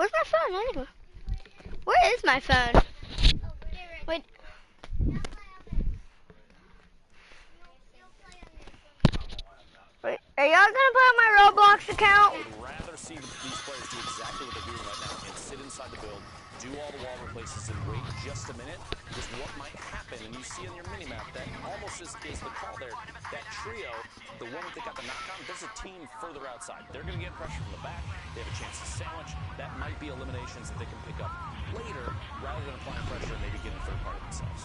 Where's my phone anyway? Where is my phone? Wait. Wait, are y'all gonna play on my Roblox account? I would rather see these players do exactly what they're doing right now and sit inside the build, do all the wall replaces, and wait just a minute. Because what might happen, and you see in your mini-map, that almost is the call there. That trio, the one that got the knock-on, there's a team further outside. They're going to get pressure from the back. They have a chance to sandwich. That might be eliminations that they can pick up later, rather than applying pressure and maybe getting third party themselves.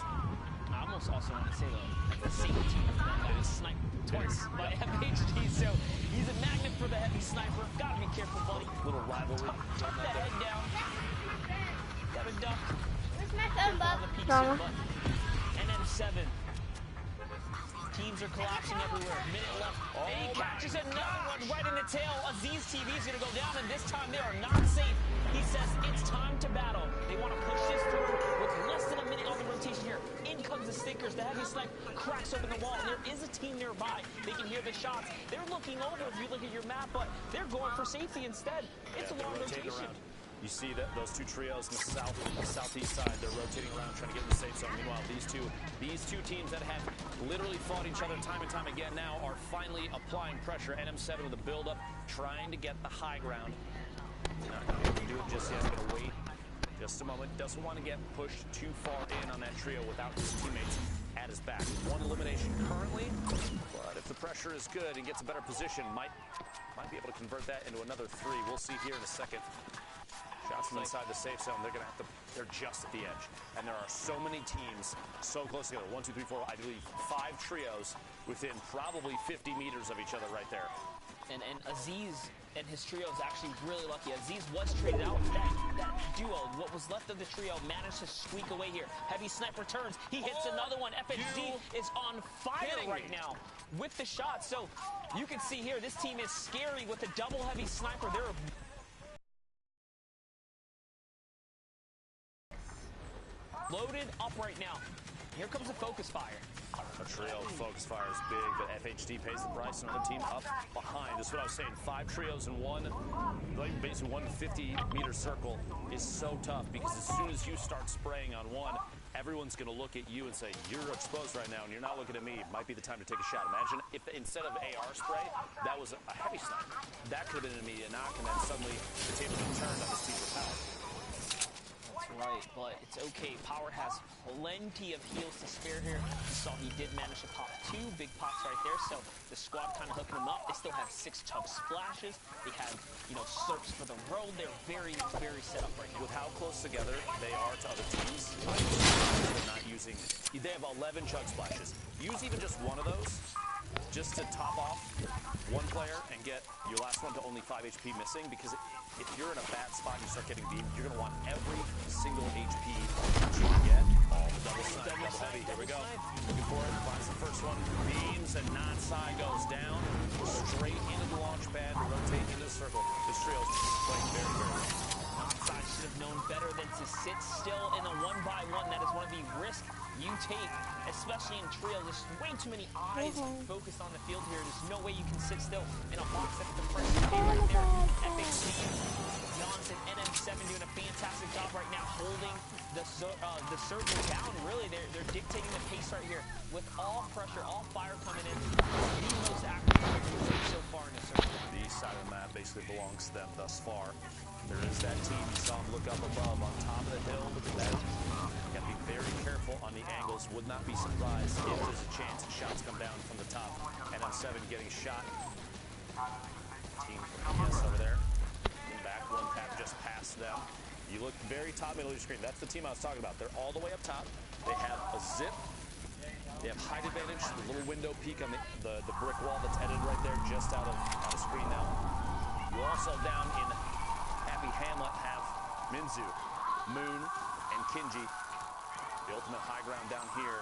I almost also want to say, though, the safety team for them got sniped twice by FHD, so he's a magnet for the heavy sniper. Gotta be careful, buddy. Little rivalry. Tuck that head down. Got a duck. Where's my phone, Bob? And then 7. Teams are collapsing everywhere. Minute left. And he catches another one right in the tail. Aziz TV is going to go down, and this time they are not safe. He says it's time to battle. They want to push this through with less than a minute on the rotation here. In comes the stinkers. The heavy snipe cracks open the wall, and there is a team nearby. They can hear the shots. They're looking over if you look at your map, but they're going for safety instead. It's a long rotation. Around. You see that those two trios in the southeast side, they're rotating around trying to get in the safe zone. Meanwhile, these two teams that have literally fought each other time and time again now are finally applying pressure. NM7 with a build-up, trying to get the high ground. Not going to be able to do it just yet. He's going to wait just a moment. Doesn't want to get pushed too far in on that trio without his teammates at his back. One elimination currently, but if the pressure is good and gets a better position, might be able to convert that into another 3. We'll see here in a second. Shots from inside the safe zone, they're just at the edge. And there are so many teams so close together. 1, 2, 3, 4, I believe 5 trios within probably 50 meters of each other right there. And Aziz and his trio is actually really lucky. Aziz was traded out. That duo, what was left of the trio, managed to squeak away here. Heavy sniper turns. He hits another one. FHD is on fire right now with the shot. So you can see here, this team is scary with a double heavy sniper. They're loaded up right now. Here comes a focus fire. A trio focus fire is big, but FHD pays the price. Another team up behind. This is what I was saying. 5 trios in one, like basically 150-meter circle is so tough because as soon as you start spraying on one, everyone's going to look at you and say, you're exposed right now and you're not looking at me. It might be the time to take a shot. Imagine if instead of AR spray, that was a heavy sniper. That could have been an immediate knock, and then suddenly the table turned on this team for power. Right, but it's okay. Power has plenty of heals to spare here. You saw he did manage to pop 2 big pops right there, so the squad kind of hooking him up. They still have 6 chug splashes. They have, slurps for the road. They're very, very set up right now. With how close together they are to other teams, they're not using. They have 11 chug splashes. Use even just one of those just to top off one player and get your last one to only 5 HP missing, because if you're in a bad spot and you start getting beamed, you're going to want every single HP you can get. All the double snipe, double heavy. Here we go. Looking for it. Finds the first one. Beams and non-side goes down. Straight into the launch pad. Rotate into the circle. This trio's playing very, very well. Side should have known better than to sit still in a 1-by-1. That is one of the risks you take, especially in trio. There's way too many eyes focused on the field here. There's no way you can sit still in a box that's the pressure right there. FHD, Jans and NM7 doing a fantastic job right now holding the circle down. Really, they're dictating the pace right here with all pressure, all fire coming in. The most active so far in the circle. The east side of the map basically belongs to them thus far. There is that team. You saw them look up above on top of the hill. Look at that. You got to be very careful on the angles. Would not be surprised if there's a chance that shots come down from the top. NM7 getting shot. Team from PS over there. And back, one tap just past them. You look very top middle of your screen. That's the team I was talking about. They're all the way up top. They have a zip. They have height advantage. The little window peak on the brick wall that's edited right there, just out of screen now. You also down in Happy Hamlet have Minzu, Moon, and Kinji. The ultimate high ground down here.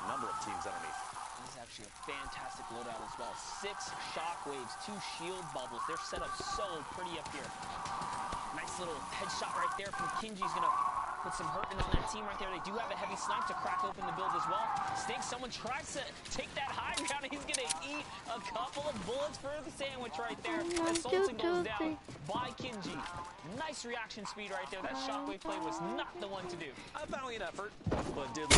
A number of teams underneath. This is actually a fantastic loadout as well. 6 shockwaves, 2 shield bubbles. They're set up so pretty up here. Nice little headshot right there from Kinji's gonna put some hurting on that team right there. They do have a heavy snipe to crack open the build as well. Stinks, someone tries to take that high ground. He's gonna eat a couple of bullets for the sandwich right there. As Sultan goes down by Kinji. Nice reaction speed right there. That shockwave play was not the one to do. A valiant effort, but did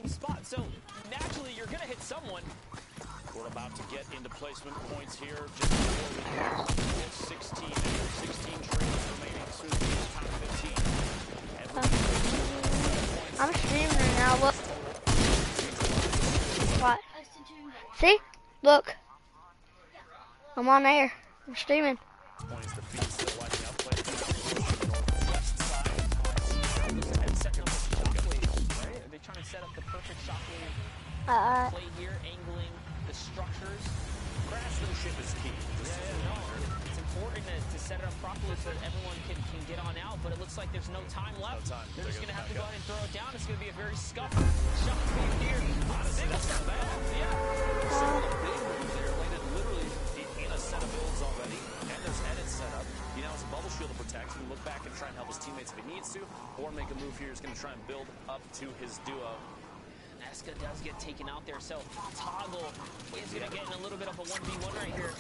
spot, so naturally you're gonna hit someone. We're about to get into placement points here. Just before we get 16 trails remaining. Soon to be top 15. I'm streaming right now. Look. What? See? Look. I'm on air. I'm streaming. Points the feet still lighting up. Play Are they trying to set up the perfect shockwave play here, angling the structures? crash to the ship is key. It's important to set it up properly so that everyone can get on out, but it looks like there's no time left. They're just going to have to go ahead and throw it down. It's going to be a very scuffed shockwave here. Honestly, that's not bad. Yeah. So a big move there. Landed literally in a set of builds already, and there's edits set up. He now has a bubble shield to protect. He can look back and try and help his teammates if he needs to, or make a move here. He's going to try and build up to his duo. Eska does get taken out there, so Toggle is going to get in a little bit of a 1v1 right here.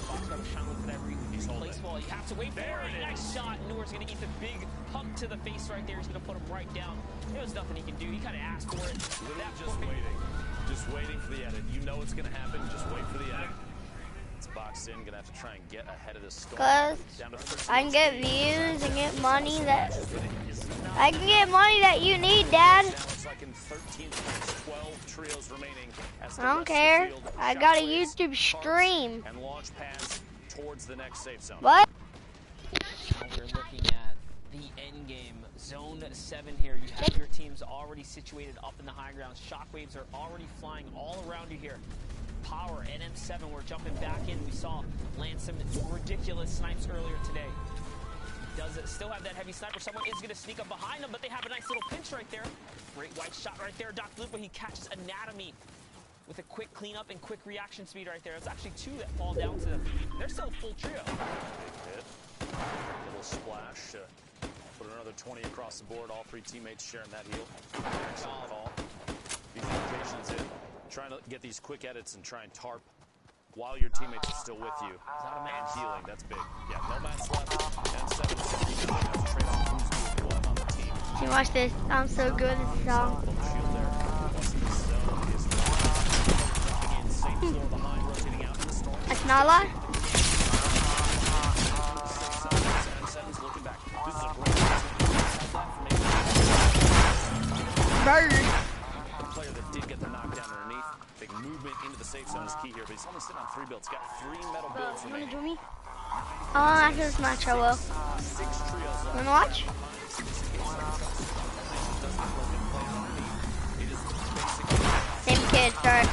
Fox trying to look for that replace ball. You have to wait for it. Nice shot. Newer's going to eat the big pump to the face right there. He's going to put him right down. There was nothing he can do. He kind of asked for it. Just waiting for the edit. You know it's going to happen. Just wait for the edit. It's boxed in. Going to have to try and get ahead of this storm. Cause I can get views and get money that you need, Dad. Like in 13, 12 trios remaining. I don't care. I got a YouTube stream. And launch pads towards the next safe zone. What? Now we're looking at the end game. Zone 7 here. You have your teams already situated up in the high ground. Shockwaves are already flying all around you here. Power, NM7, we're jumping back in. We saw land some ridiculous snipes earlier today. Does it still have that heavy sniper? Someone is going to sneak up behind him, but they have a nice little pinch right there. Great white shot right there. Doc Lupa, he catches Anatomy with a quick cleanup and quick reaction speed right there. It's actually two that fall down to them. They're still full trio. Big hit. Little splash to put another 20 across the board. All three teammates sharing that heal. Excellent call. These locations in. Trying to get these quick edits and try and tarp while your teammates are still with you. And healing, that's big. Yeah, no mats left. And 7 60 now. That's a trade-off. Who's doing what on the team? See, watch this. I'm so good at this song. Shield there. Once in the zone is dropping in. Same floor behind, rotating out in the storm. That's not a lie. 7's looking back. This is a great Bird. player that did get the knockdown underneath. Big movement into the safe zone is key here, but he's only sitting on 3 builds. Got 3 metal builds You remaining. wanna join me? After this match, I will. 6 trios left. You wanna watch? Same kid, sorry.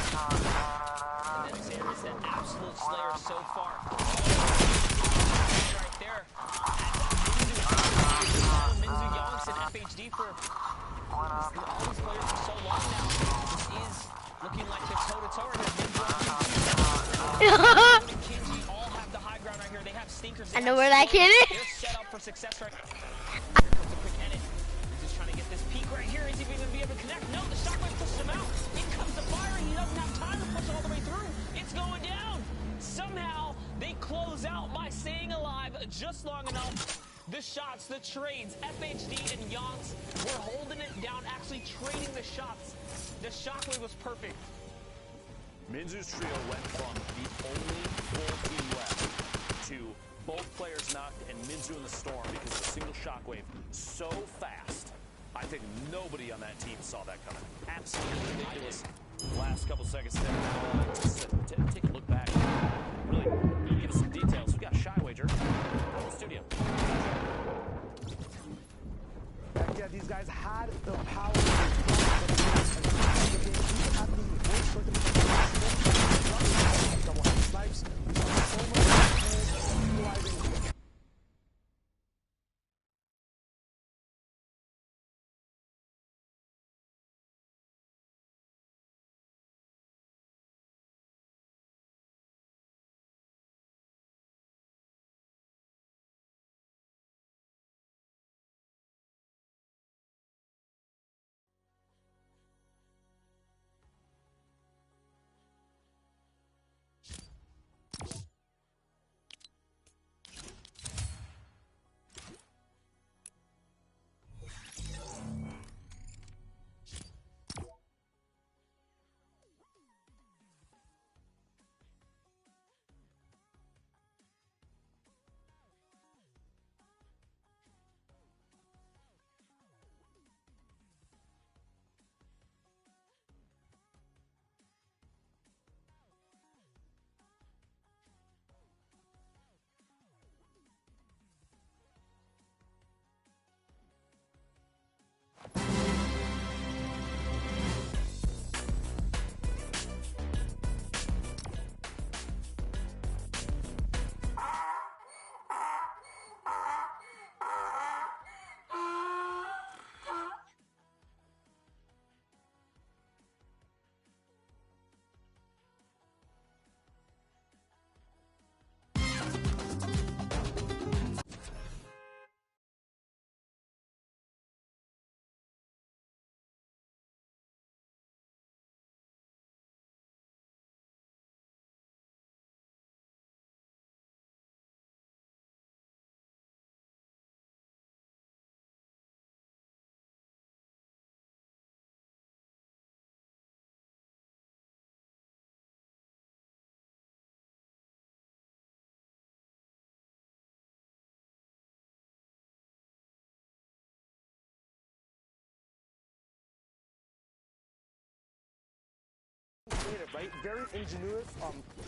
And then there is an absolute slayer so far. Right there. Minzu Yonks and FHD for all these players for so long now. This is looking like the toe-to-toe right here. Kinji all have the high ground right here. They have stinkers. I know where that kid is. They're set up for success right here. Comes a quick edit. He's just trying to get this peak right here. Is he even going to be able to connect? No, the shockwave pushes him out. In comes the fire. He doesn't have time to push all the way through. It's going down. Somehow, they close out by staying alive just long enough. The shots, the trades, FHD and Yonks were holding it down, actually trading the shots. The shockwave was perfect. Minzu's trio went from the only full team left to both players knocked and Minzu in the storm because of a single shockwave so fast. I think nobody on that team saw that coming. Absolutely ridiculous. Last couple seconds there. Just take a look back. Really give us some details. We got Shy Wager in the studio. Yeah, these guys had the power to the game at the worst circumstances. Double head snipes. We saw so much utilizing. Creative, right? Very ingenious,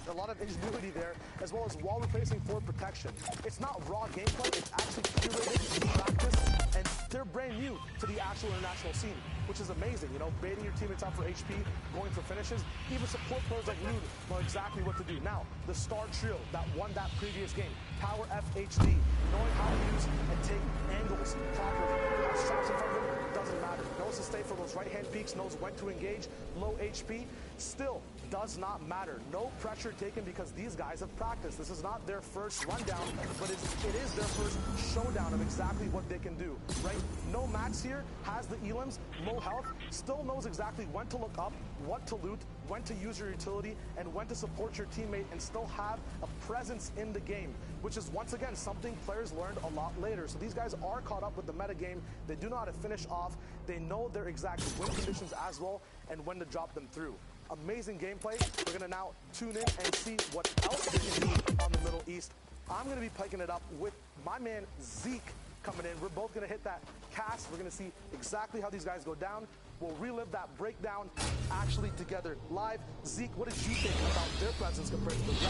a lot of ingenuity there, as well as wall replacing for protection. It's not raw gameplay, it's actually curated practice, and they're brand new to the actual international scene, which is amazing. You know, baiting your teammates out for HP, going for finishes, even support players like Rude know exactly what to do. Now, the star trio that won that previous game, Power FHD, knowing how to use and take angles properly, has shots in front of him, doesn't matter. Knows to stay for those right-hand peaks, knows when to engage, low HP, still does not matter. No pressure taken because these guys have practiced. This is not their first rundown, but it is their first showdown of exactly what they can do, right? No Max here, has the elims, low health, still knows exactly when to look up, what to loot, when to use your utility, and when to support your teammate and still have a presence in the game, which is once again something players learned a lot later. So these guys are caught up with the meta game. They do know how to finish off. They know their exact win conditions as well and when to drop them through. Amazing gameplay. We're gonna now tune in and see what else they can do on the Middle East. I'm gonna be piking it up with my man Zeke coming in. We're both gonna hit that cast. We're gonna see exactly how these guys go down. We'll relive that breakdown actually together live. Zeke, what did you think about their presence compared to the rest?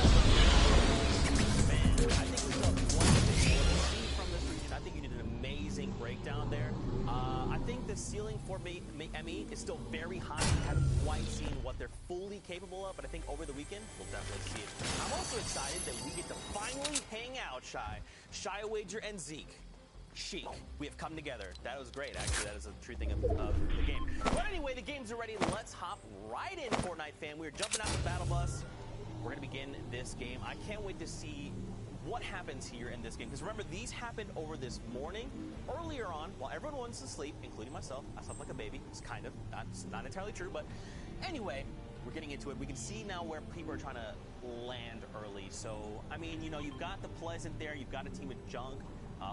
Man, I think we still have one thing more to see from this region. I think you did an amazing breakdown there. I think the ceiling for ME is still very high. We haven't quite seen what they're fully capable of, but I think over the weekend, we'll definitely see it. I'm also excited that we get to finally hang out, Shy Wager and Zeke. Chic, we have come together. That was great, actually. That is a true thing of the game. But anyway, the games are ready. Let's hop right in, Fortnite fan. We're jumping out the battle bus. We're going to begin this game. I can't wait to see what happens here in this game. Because remember, these happened over this morning. Earlier on, while everyone wants to sleep, including myself, I slept like a baby. It's kind of, not entirely true, but anyway, we're getting into it. We can see now where people are trying to land early. So, I mean, you know, you've got the Pleasant there. You've got a team of Junk.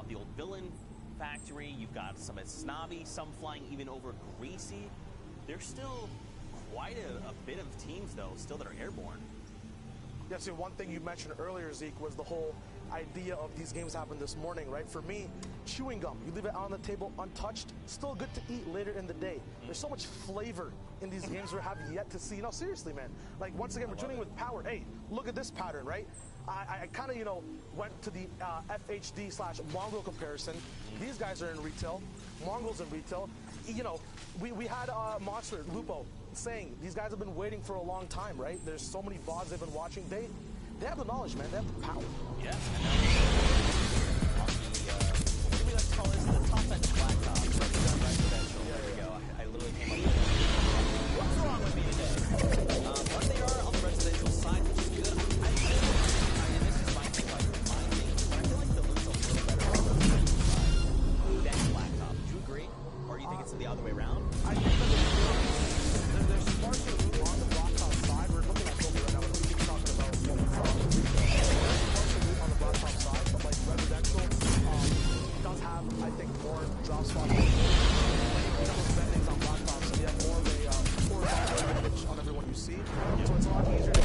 The old Villain Factory, you've got some at Snobby, some flying even over Greasy. There's still quite a bit of teams, though, still that are airborne. Yeah, see, one thing you mentioned earlier, Zeke, was the whole idea of these games happened this morning, right? For me, chewing gum, you leave it on the table untouched, still good to eat later in the day. There's so much flavor in these games we have yet to see. No, seriously, man. Like, once again, we're tuning with power. Hey, look at this pattern, right? I kind of, you know, went to the FHD/Mongrel comparison. These guys are in retail. Mongrel's in retail. You know, we had Monster, Lupo, saying these guys have been waiting for a long time, right? There's so many VODs they've been watching. They have the knowledge, man. They have the power. Yeah. Let's call this the top end blacktop. Residential. There we go. I literally came up with it. What's wrong with me today? But they are on the residential side, which is good. I feel and this is my thing, like my thing, but I feel like the loot's a little better on the residential side than blacktop. Do you agree? Or do you think it's the other way around? I think that there's sparser loot on the blacktop side. We're looking at Gold right now, and we keep talking about sparser loot on the blacktop side, but like residential does have, I think, more drop spots. Double spendings on blacktop, so you have more of a horizontal advantage on everyone you see. So it's a lot easier to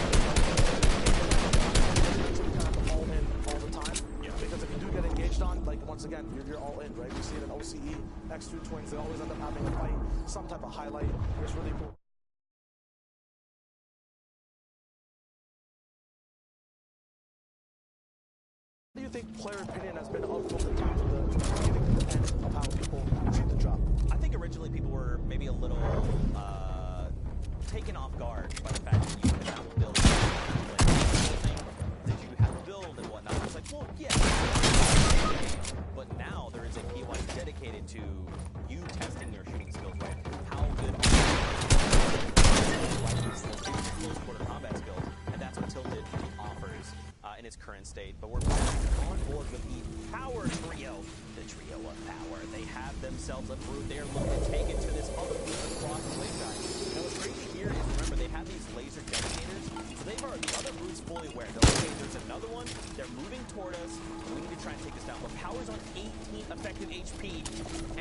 kind of all in all the time. Because if you do get engaged on, like once again, you're all in, right? We see it in OCE, X2 Twins, they always end up having a fight, some type of highlight. It's really cool. What do you think player opinion has been of the time to the beginning to the end of how people treat the drop? I think originally people were maybe a little taken off guard by the fact that you could not build that you have to build and whatnot. It's like, well, yeah. But now there is a PY dedicated to you testing your shooting skills, right? How good close quarter combat skills, and that's what Tilted offers in its current state. But we're on board with the power trio, the trio of power. They have themselves a brute. They are looking to take it to this other brute across the waveguide. Now what's crazy here is, remember, they have these laser detonators, so they've already, the other brute's fully aware. They'll say there's another one, they're moving toward us, we need to try and take this down. But power's on 18 effective HP,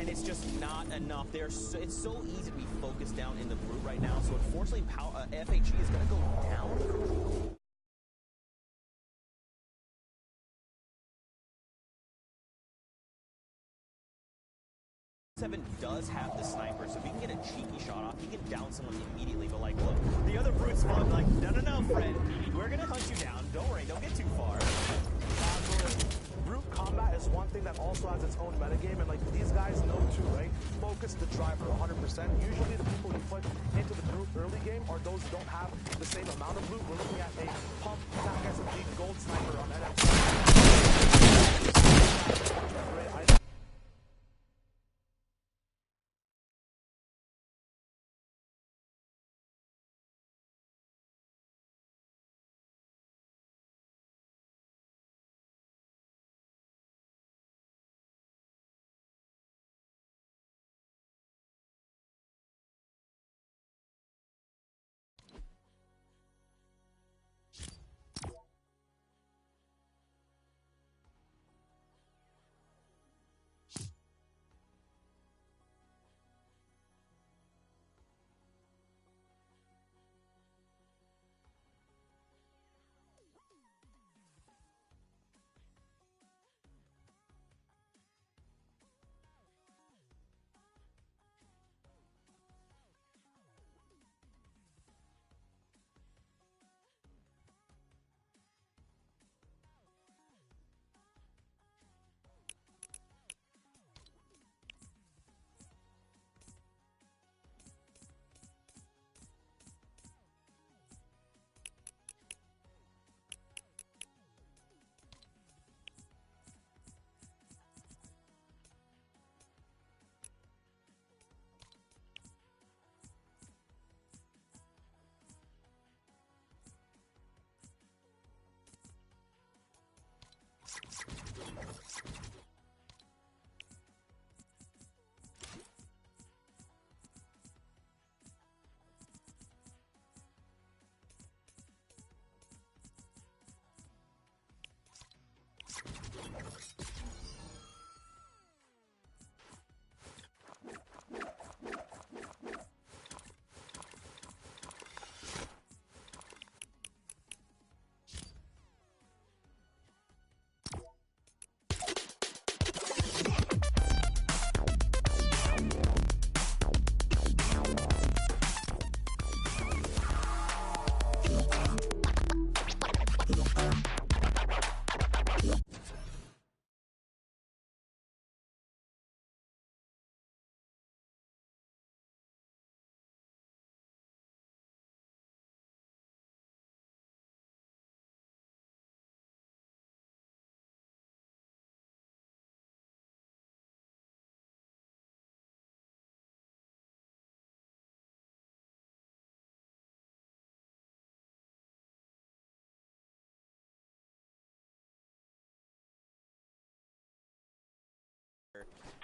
and it's just not enough. It's so easy to be focused down in the brute right now, so unfortunately, FHE is going to go down. 7 does have the sniper, so if he can get a cheeky shot off, he can down someone immediately. But like, look, the other brute spawn like, no, friend, we're gonna hunt you down. Don't worry, don't get too far. Brute combat is one thing that also has its own metagame, and like these guys know too, right? Focus the driver 100%. Usually the people you put into the brute early game are those who don't have the same amount of loot. We're looking at a pump, attack SMG, gold sniper on NX.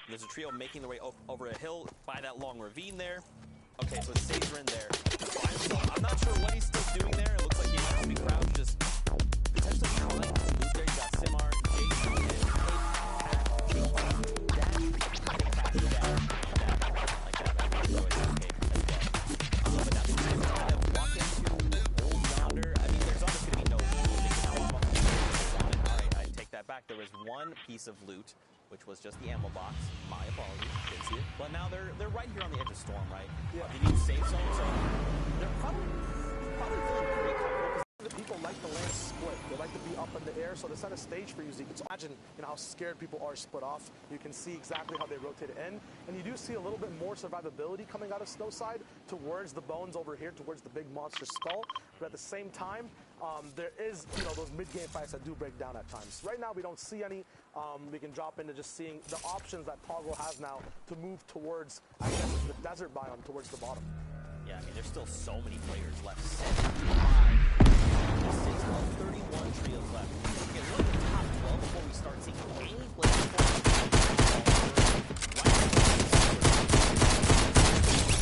There's a trio making their way over a hill by that long ravine there. Okay, so it's Sazer in there. I'm not sure what he's still doing there. It looks like he's going to be crouched, just potentially trying to loot there. You got Simar, Jason, and back. There was one piece of loot, which was just the ammo box. My apologies, didn't see it. But now they're right here on the edge of Storm, right? Yeah. They need safe zone, so they're probably feeling pretty comfortable. The people like the land split. They like to be up in the air, so to set a stage for you, so you can imagine how scared people are split off. You can see exactly how they rotate it in, and you do see a little bit more survivability coming out of Snowside towards the bones over here, towards the big monster skull. But at the same time, there is those mid-game fights that do break down at times. Right now, we don't see any. We can drop into just seeing the options that Toggle has now to move towards, I guess, the desert biome towards the bottom. Yeah, I mean, there's still so many players left. 31 trios left. Okay, look at the top 12 before we start seeing any players.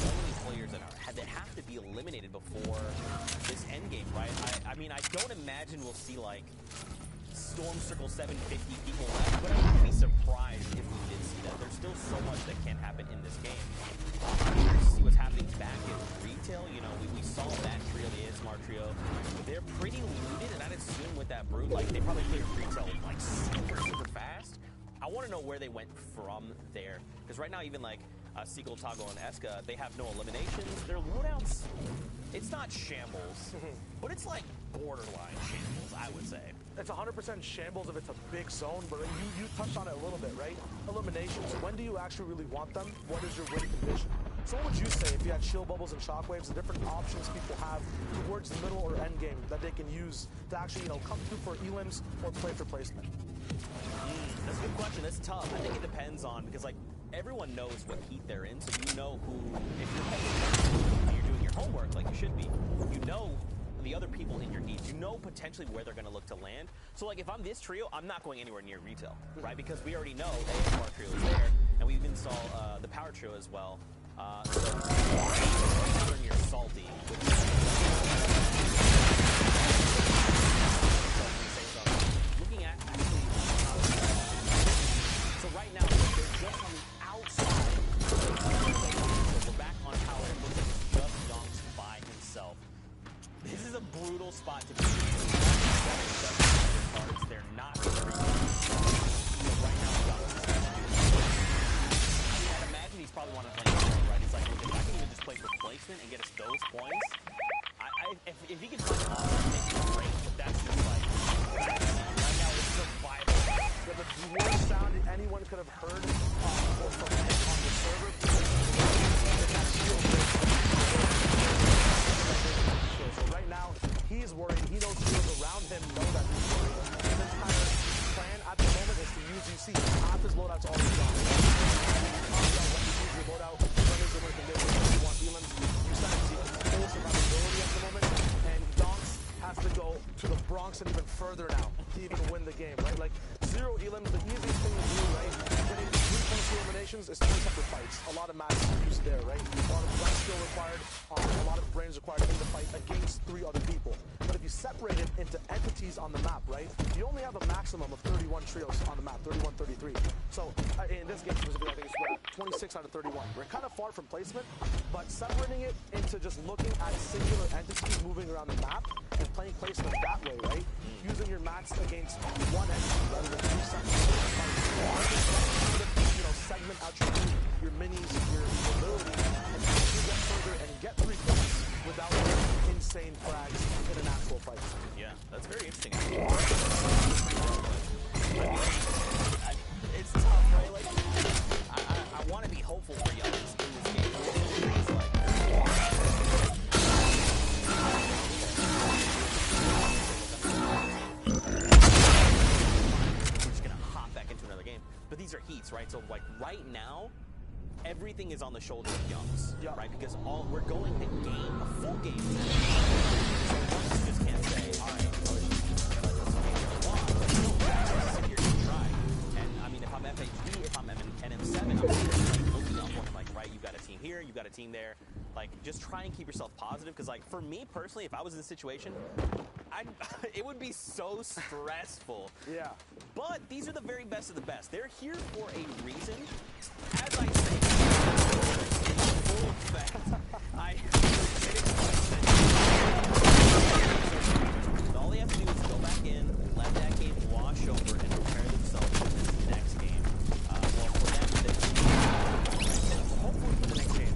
So many players that have to be eliminated before this end game, right? I mean, I don't imagine we'll see like Storm Circle 750 people left, but I wouldn't be surprised if we did see that. There's still so much that can happen in this game. I'm curious to see what's happening back in retail. We saw that trio, the ASMR trio. They're pretty looted, and I'd assume with that brute, like, they probably cleared retail like super fast. I want to know where they went from there, because right now even like Seagull, Toggle, and Eska, they have no eliminations. Their loadouts, it's not shambles, but it's like borderline shambles, I would say. It's 100% shambles if it's a big zone, but you touched on it a little bit, right? Eliminations, when do you actually really want them? What is your win condition? So what would you say if you had chill bubbles and shockwaves, the different options people have towards the middle or end game that they can use to actually, come through for elims or play for placement? That's a good question. That's tough. I think it depends on, because like everyone knows what heat they're in, so you know who, if you're paying attention, you're doing your homework like you should be, you know the other people in your needs. You know potentially where they're going to look to land. So like if I'm this trio, I'm not going anywhere near retail, right? Because we already know the ASMR trio is there, and we even saw the power trio as well. So they're near salty. Looking at actually, so right now they're just on the outside. We're back on power. It looks like it's just Donks by himself. This is a brutal spot to be. They're not very right now. I'd imagine he's probably want to play right. He's like, if I can even just play for placement and get us those points, if he can find awesome, it'd be great. But that's just like right now it's survival. Yeah, the worst sound anyone could have heard from him on the server. So right now, he's worried. He knows heroes around him know that he's worried. His entire plan at the moment is to use UC. Half his loadout's already gone. When you use your loadout, when is the win condition, if you want elims, you start to see full survivability at the moment, and Donks has to go to the Bronx and even further now to even win the game, right? Like, 0 elims, the easiest thing to do, right? Getting 3 points to eliminations is 3 separate fights. A lot of matches used there, right? A lot of brain skill required, a lot of brains required in the fight against 3 other people. But if you separate it into entities on the map, right? You only have a maximum of 31 trios on the map, 31, 33. So in this game specifically, I think it's 26 out of 31. We're kind of far from placement, but separating it into just looking at singular entities moving around the map and playing placement that way, right? Using your mats against one entity rather than 2 separate segment out your minis, your ability, and actually get further and get 3 points without insane frags in an actual fight. Yeah, that's very interesting. It's tough, right? Like, I want to be hopeful for young in this game. It's like, we're just gonna hop back into another game. But these are heats, right? So like right now, everything is on the shoulders of Youngs, right? Because we're going the game, a full game. So Youngs just can't say, all right, sit here and try. And I mean, if I'm FHB, if I'm team there. Like, just try and keep yourself positive, because, like, for me personally, if I was in this situation, it would be so stressful. Yeah. But these are the very best of the best. They're here for a reason. As I say, in full effect, all they have to do is go back in, let that game wash over, and prepare themselves for this next game. Well, for them, hopefully for the next game.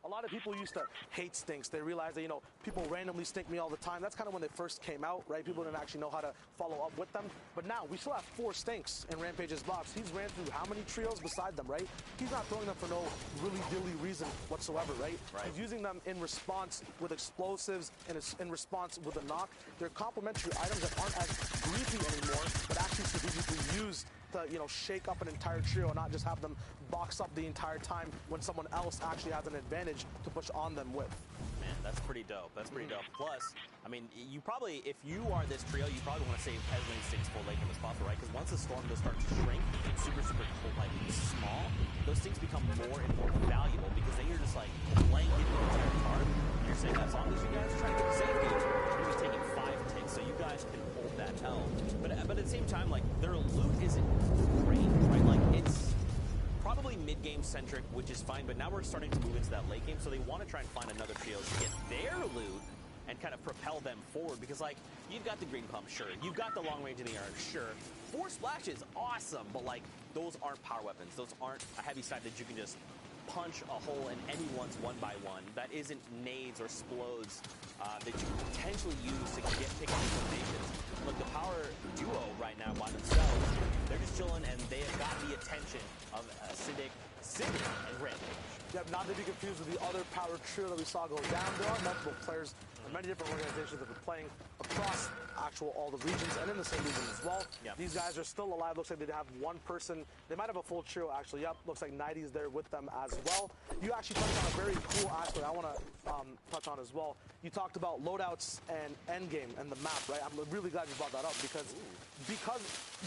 A lot of people used to hate stinks. They realized that, you know, people randomly stink me all the time. That's kind of when they first came out, right? People didn't actually know how to follow up with them. But now we still have 4 stinks in Rampage's box. He's ran through how many trios beside them, right? He's not throwing them for no really dilly reason whatsoever, right? He's using them in response with explosives and in response with a knock. They're complementary items that aren't as greasy anymore, but actually strategically used to, you know, shake up an entire trio and not just have them box up the entire time when someone else actually has an advantage to push on them with. Man, that's pretty dope. That's pretty dope. Plus, I mean, you probably, if you are this trio, you probably want to save as many stinks full late game as possible, right? Because once the storm does start to shrink, super like small, those stinks become more and more valuable because then you're just like blanket the entire card. And you're saying as long as you guys try to get the save gauge, you're going to be taking 5 ticks, so you guys can hold that L. But at the same time, like, their loot isn't great, right? Like, it's probably mid-game centric, which is fine, but now we're starting to move into that late game, so they want to try and find another trio to get their loot and kind of propel them forward, because, like, you've got the green pump, sure, you've got the long range in the air, sure, 4 splashes, awesome, but, like, those aren't power weapons, those aren't a heavy side that you can just punch a hole in anyone's 1x1. That isn't nades or explodes that you can potentially use to pick up these eliminations. Look, the power duo right now by themselves, they're just chilling, and they have got the attention of Acidic, and Rampage. Yeah, not to be confused with the other power trio that we saw go down. There are multiple players and many different organizations that are playing across all the regions and in the same region as well. Yep. These guys are still alive. Looks like they have 1 person. They might have a full trio, actually. Yep, looks like 90's there with them as well. You actually touched on a very cool aspect I want to touch on as well. You talked about loadouts and endgame and the map, right? I'm really glad you brought that up because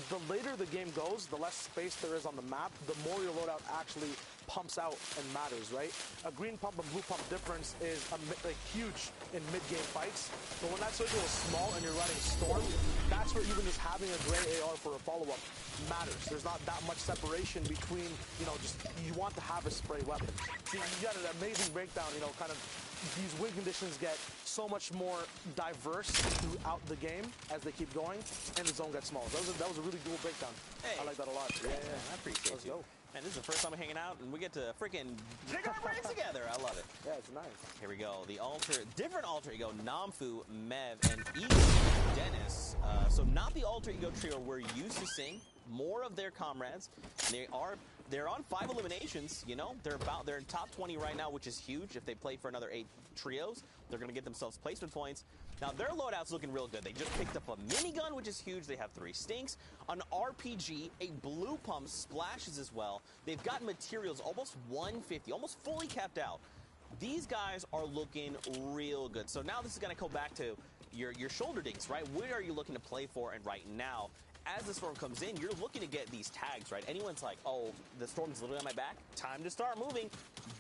the later the game goes, the less space there is on the map, the more your loadout actually actually pumps out and matters, right? A green pump and blue pump difference is like huge in mid-game fights, but when that circle is small and you're running Storm, that's where even just having a gray AR for a follow-up matters. There's not that much separation between, you know, just you want to have a spray weapon. See, you got an amazing breakdown, you know, kind of these win conditions get so much more diverse throughout the game as they keep going, and the zone gets smaller. That was a really cool breakdown. Hey. I like that a lot. Yeah, I appreciate Let's you. go. And this is the first time we're hanging out, and we get to freaking dig our brains together. I love it. Yeah, it's nice. Here we go. The different alter ego, Namfu, Mev, and Ego Dennis. So not the alter ego trio we're used to seeing. More of their comrades. They're on 5 eliminations, you know. They're in top 20 right now, which is huge. If they play for another 8 trios, they're going to get themselves placement points. Now, their loadout's looking real good. They just picked up a minigun, which is huge. They have 3 stinks, an RPG, a blue pump, splashes as well. They've got materials, almost 150, almost fully capped out. These guys are looking real good. So now this is going to go back to your shoulder dinks, right? What are you looking to play for? And right now, as the storm comes in, you're looking to get these tags, right? Anyone's like, oh, the storm's literally on my back, time to start moving.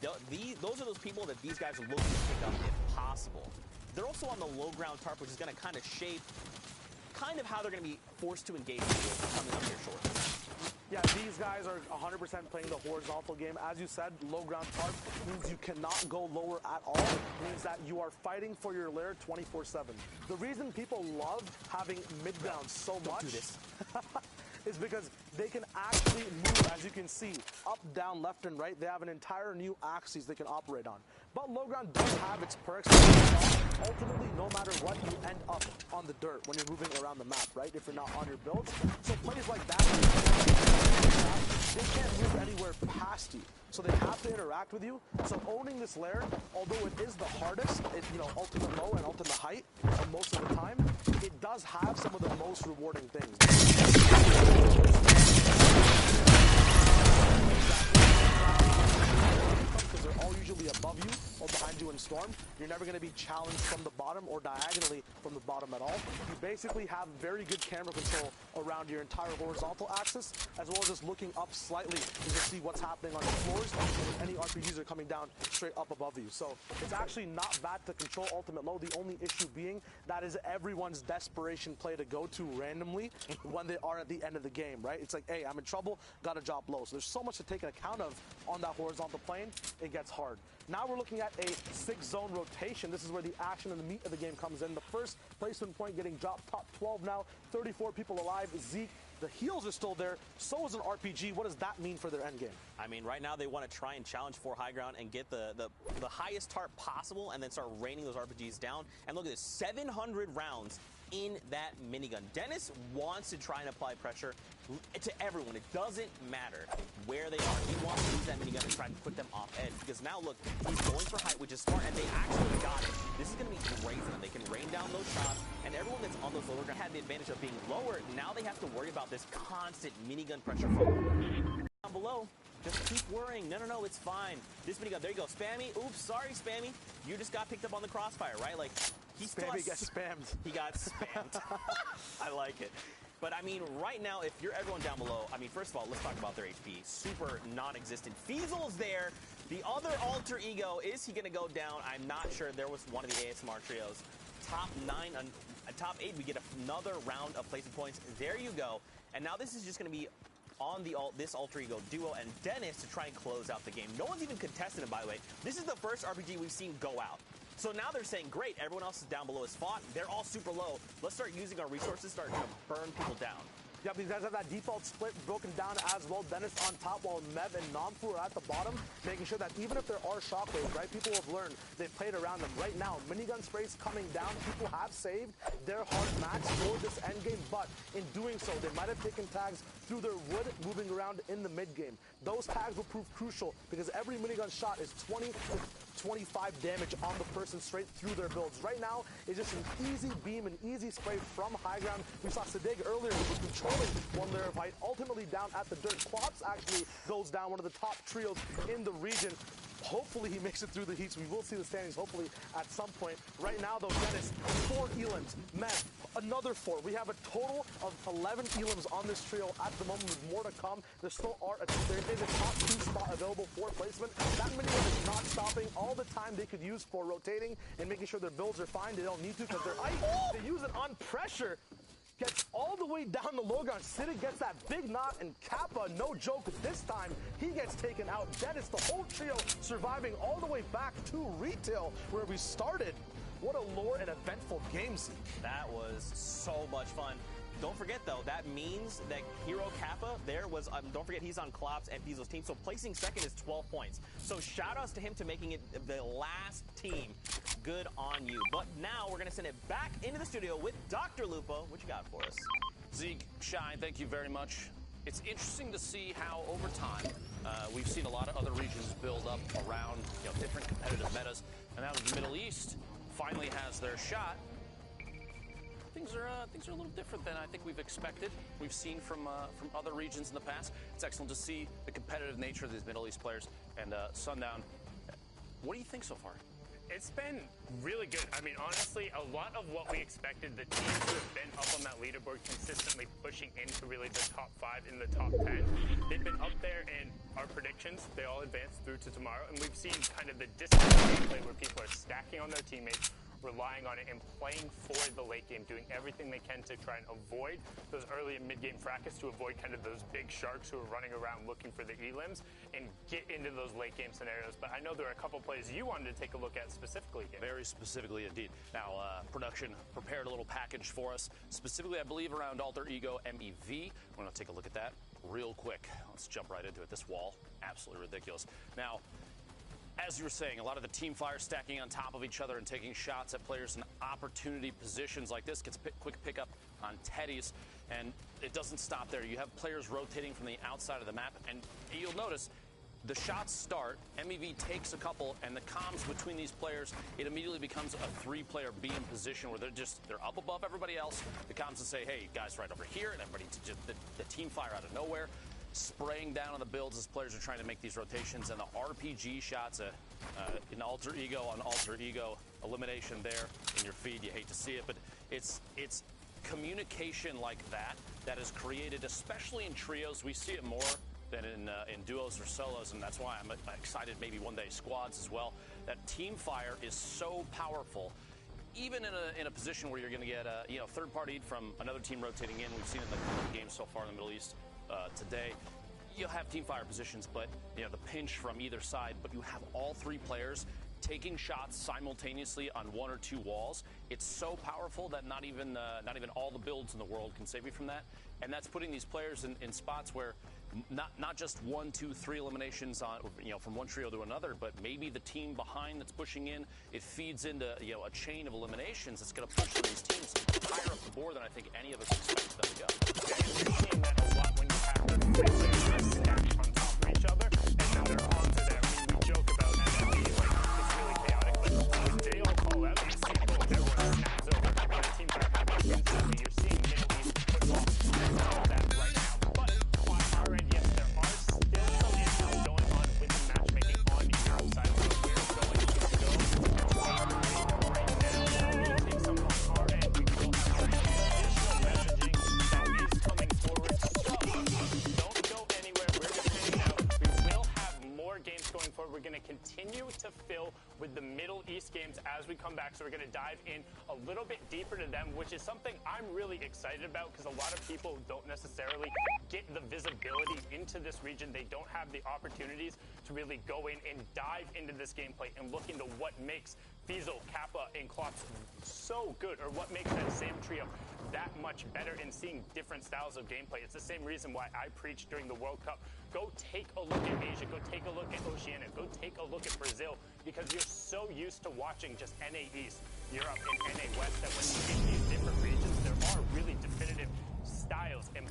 Those are those people that these guys are looking to pick up if possible. They're also on the low ground tarp, which is going to kind of shape kind of how they're going to be forced to engage coming up here short. Yeah, these guys are 100% playing the horizontal game. As you said, low ground tarp means you cannot go lower at all. It means that you are fighting for your lair 24/7. The reason people love having mid ground so much is because they can actually move, as you can see, up, down, left, and right. They have an entire new axis they can operate on. But low ground does have its perks. Ultimately, no matter what, you end up on the dirt when you're moving around the map, right? If you're not on your builds. So plays like that, they can't move anywhere past you. So they have to interact with you. So owning this lair, although it is the hardest, you know, ultimate low and ultimate height, most of the time, it does have some of the most rewarding things. Because they're all usually above you or behind you in storm. You're never going to be challenged from the bottom or diagonally from the bottom at all. You basically have very good camera control around your entire horizontal axis, as well as just looking up slightly to just see what's happening on the floors, and if any RPGs are coming down straight up above you. So it's actually not bad to control ultimate low. The only issue being that is everyone's desperation play to go to randomly when they are at the end of the game, right? It's like, hey, I'm in trouble, gotta drop low. So there's so much to take account of on that horizontal plane, it gets hard. Now we're looking at a 6-zone rotation. This is where the action and the meat of the game comes in. The first placement point getting dropped, top 12 now, 34 people alive. Zeke, the heals are still there. So is an RPG. What does that mean for their end game? I mean, right now they want to try and challenge for high ground and get the highest tarp possible and then start raining those RPGs down. And look at this, 700 rounds in that minigun. Dennis wants to try and apply pressure to everyone. It doesn't matter where they are. He wants to use that minigun and try to put them off edge, because now look, he's going for height, which is smart, and they actually got it. This is going to be great for them. They can rain down those shots, and everyone that's on those lower ground had the advantage of being lower. Now they have to worry about this constant minigun pressure from down below. Just keep worrying. No, it's fine. This minigun, there you go. Spammy. Oops, sorry, Spammy. You just got picked up on the crossfire, right? Like, Spammy gets spammed. He got spammed. I like it. But, I mean, right now, if you're everyone down below, I mean, first of all, let's talk about their HP. Super non-existent. Feasel's there. The other alter ego, is he going to go down? I'm not sure. There was one of the ASMR trios. Top 8, we get another round of placement points. There you go. And now this is just going to be on this alter ego duo and Dennis to try and close out the game. No one's even contested him, by the way. This is the first RPG we've seen go out. So now they're saying, great, everyone else is down below is fought. They're all super low. Let's start using our resources, start to burn people down. Yeah, these guys have that default split broken down as well. Dennis on top while Mev and Namfu are at the bottom, making sure that even if there are shockwaves, right, people have learned, they've played around them. Right now, minigun sprays coming down. People have saved their hard match for this endgame, but in doing so, they might have taken tags through their wood moving around in the mid game. Those tags will prove crucial because every minigun shot is 20 to 25 damage on the person straight through their builds. Right now, it's just an easy beam, an easy spray from high ground. We saw Sadig earlier, who was controlling one layer of height, ultimately down at the dirt. Quaps actually goes down, one of the top trios in the region. Hopefully he makes it through the heats. We will see the standings hopefully at some point. Right now though, Dennis, 4 elims. Meth, another 4. We have a total of 11 elims on this trio at the moment with more to come. There still are, there is a top 2 spot available for placement. That many is not stopping all the time they could use for rotating and making sure their builds are fine. They don't need to because they're ice. They use it on pressure. Gets all the way down the low ground. Siddiq gets that big knot, and Kappa, no joke, this time he gets taken out. Dennis, the whole trio surviving all the way back to retail where we started. What a lore and eventful game, Zeke. That was so much fun. Don't forget, though, that means that Hero Kappa there was, don't forget he's on Klopp's and Fizo's team, so placing second is 12 points. So shout-outs to him to making it the last team. Good on you. But now we're going to send it back into the studio with Dr. Lupo. What you got for us? Zeke, Shine, thank you very much. It's interesting to see how, over time, we've seen a lot of other regions build up around different competitive metas, and now the Middle East finally has their shot. Things are a little different than I think we've expected. We've seen from other regions in the past. It's excellent to see the competitive nature of these Middle East players. And Sundown, what do you think so far? It's been really good. I mean, honestly, a lot of what we expected, the teams who have been up on that leaderboard consistently pushing into really the top 5 in the top 10, they've been up there in our predictions. They all advanced through to tomorrow, and we've seen kind of the disciplined gameplay where people are stacking on their teammates, relying on it and playing for the late game, doing everything they can to try and avoid those early and mid-game fracas, to avoid kind of those big sharks who are running around looking for the elims and get into those late game scenarios. But I know there are a couple plays you wanted to take a look at specifically here. Very specifically indeed. Now, production prepared a little package for us, specifically I believe around Alter Ego MEV. We're going to take a look at that real quick. Let's jump right into it. This wall, absolutely ridiculous. Now, as you were saying, a lot of the team fires stacking on top of each other and taking shots at players in opportunity positions like this. Gets a quick pickup on Teddy's, and it doesn't stop there. You have players rotating from the outside of the map, and you'll notice the shots start, MEV takes a couple, and the comms between these players, it immediately becomes a 3-player beam position where they're up above everybody else. The comms will say, hey, guys, right over here, and everybody, the team fire out of nowhere, spraying down on the builds as players are trying to make these rotations, and the RPG shots, in Alter Ego on Alter Ego, elimination there in your feed. You hate to see it, but it's communication like that is created, especially in trios. We see it more than in duos or solos, and that's why I'm excited maybe one day squads as well. That team fire is so powerful. Even in a position where you're going to get third party from another team rotating in. We've seen it in the games so far in the Middle East today. You'll have team fire positions, but the pinch from either side. But you have all 3 players taking shots simultaneously on 1 or 2 walls. It's so powerful that not even all the builds in the world can save you from that. And that's putting these players in spots where not just 1, 2, 3 eliminations on from one trio to another, but maybe the team behind that's pushing in, it feeds into a chain of eliminations that's going to push these teams higher up the board than I think any of us expected them to go. Yeah, and you're seeing that a lot when you have the 3 players stacked on top of each other, and then they're onto there. I mean, we joke about NFB, like it's really chaotic, but when they all call out, you see everyone snaps over, and the team fire happens instantly. You're seeing Middle East push off all of that right now. But on our end, yes, there are still some issues going on with the matchmaking on your side. So we're going to go right now. We take some on our end. We will have some additional messaging that is coming forward. So don't go anywhere. We're just hanging out. We will have more games going forward. We're going to continue to fill with the Middle East games as we come back. So we're going to dive in a little bit deeper to them, which is something I'm really excited about because a lot of people don't necessarily get the visibility into this region. They don't have the opportunities to really go in and dive into this gameplay and look into what makes Fizo, Kappa, and Klotz so good, or what makes that same trio that much better in seeing different styles of gameplay. It's the same reason why I preached during the World Cup. Go take a look at Asia, go take a look at Oceania, go take a look at Brazil, because you're so used to watching just NA East, Europe, and NA West that when you get these different regions, there are really definitive styles and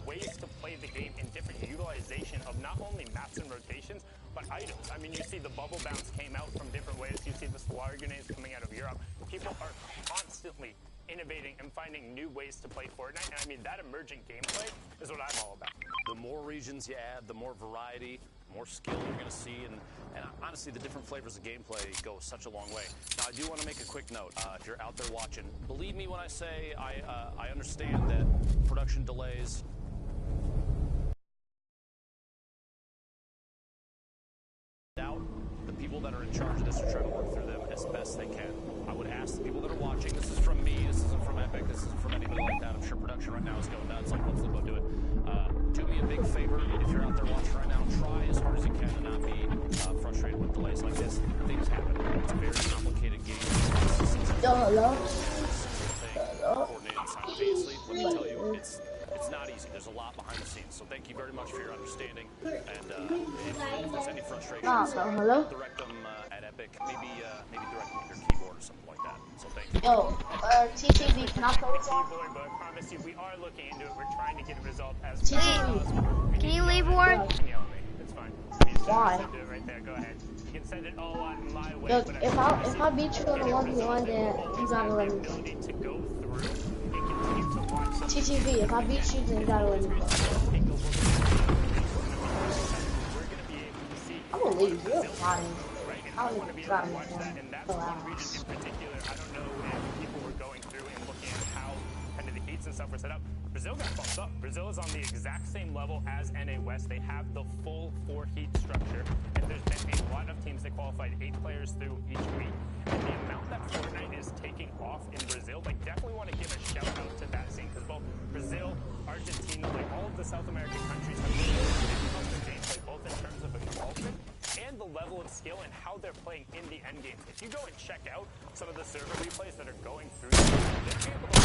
ways to play the game in different utilization of not only maps and rotations, but items. I mean, you see the bubble bounce came out from different ways. You see the Solar grenades coming out of Europe. People are constantly innovating and finding new ways to play Fortnite. And I mean, that emergent gameplay is what I'm all about. The more regions you add, the more variety, the more skill you're going to see, and honestly, the different flavors of gameplay go such a long way. Now, I do want to make a quick note. If you're out there watching, believe me when I say I understand that production delays. Out, the people that are in charge of this are trying to work through them as best they can. I would ask the people that are watching, this is from me, this isn't from Epic, this isn't from anybody like that. I'm sure production right now is going nuts, like let's go do it. Do me a big favor, if you're out there watching right now, try as hard as you can to not be frustrated with delays like this. Things happen. It's a very complicated game. Hello? Coordinated simultaneously. Let me tell you, it's not easy. There's a lot behind the scenes. So thank you very much for your understanding. And if there's any frustrations, hello? direct them at Epic. Maybe direct them with your keyboard or something like that. So thank you. Yo, TTV, can I play with y'all? Keyboard, but I promise you, we are looking into it. We're trying to get it resolved as TTV. Can you leave, Warren? You can yell at me. It's fine. I mean, Why? send it right there. Go ahead. You can send it all on my way. Yo, but if I beat you on a 1v1, then you gotta let me go. ability to go through and continue to watch some TTV, if I beat you, then you gotta let me go. I'm gonna leave. You're fine. I don't even try to make that, and that's one region in particular. I don't know if people were going through and looking at how kind of the heats and stuff were set up. Brazil got bumped up. Brazil is on the exact same level as NA West. They have the full 4 heat structure, and there's been a lot of teams that qualified 8 players through each week. And the amount that Fortnite is taking off in Brazil, like definitely want to give a shout out to that scene, because both Brazil, Argentina, like all of the South American countries have really stepped up their gameplay, both in terms of involvement and the level of skill and how they're playing in the end games. If you go and check out some of the server replays that are going through, they're able to